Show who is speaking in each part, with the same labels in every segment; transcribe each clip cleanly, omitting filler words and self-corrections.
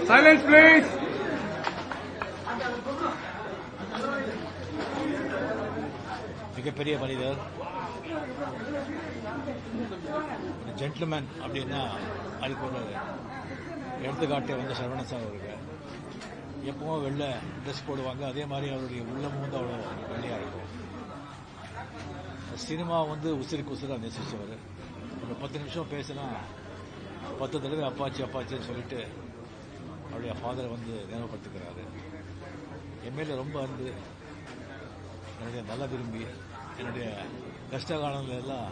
Speaker 1: Silence, please.
Speaker 2: மிகப்பெரிய மனிதர், gentleman அப்படின்னா அதுக்கு ஒரு எடுத்துக்காட்டை வந்து சரவணன் சார் அவருக்கு. எப்பவும் வெள்ளை ட்ரெஸ் போடுவாங்க, அதே மாதிரி அவருடைய உள்ளமும் வந்து அவ்வளோ வெள்ளையாக இருக்கும். சினிமா வந்து உசிருக்கு உசிராக நேசிச்சவர். ஒரு 10 நிமிஷம் பேசினா 10 தடவை அப்பாச்சி அப்பாச்சின்னு சொல்லிட்டு அவருடைய ஃபாதரை வந்து ஞாபகப்படுத்திக்கிறாரு. என் மேல ரொம்ப அன்பு, என்னுடைய நல்ல விரும்பி, என்னுடைய கஷ்ட காலங்கள் எல்லாம்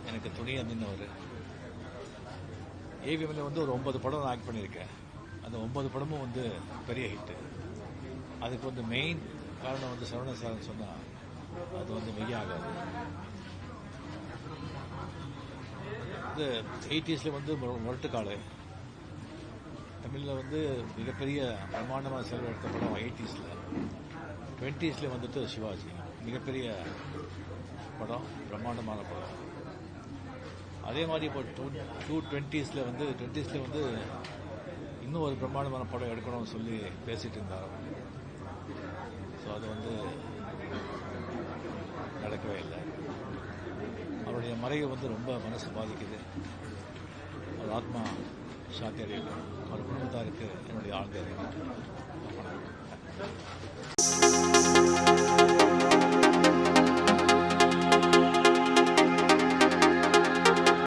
Speaker 2: எனக்கு துணையாக நின்றவர். ஏவிஎம்ல வந்து ஒரு 9 படம் நான் ஆக்ட் பண்ணியிருக்கேன். அந்த 9 படமும் வந்து பெரிய ஹிட்டு. அதுக்கு வந்து மெயின் காரணம் வந்து சரவணன் சார்னு சொன்னால் அது வந்து மெய்யாகாது. இது 80s வந்து முரட்டுக்காடு, தமிழில் வந்து மிகப்பெரிய பிரம்மாண்டமாக செலவு எடுத்த படம் 80s. 20s வந்துட்டு சிவாஜி, மிகப்பெரிய படம், பிரம்மாண்டமான படம். அதே மாதிரி இப்போ 20s வந்து இன்னும் ஒரு பிரம்மாண்டமான படம் எடுக்கணும்னு சொல்லி பேசிட்டு இருந்தார். ஸோ அது வந்து நடக்கவே இல்லை. அவருடைய மறைவு வந்து ரொம்ப மனசு பாதிக்குது. அவர் ஆத்மா சாந்தி அடையட்டும். அவர் குடும்பத்தாருக்கு என்னுடைய ஆழ்ந்த அறிவு.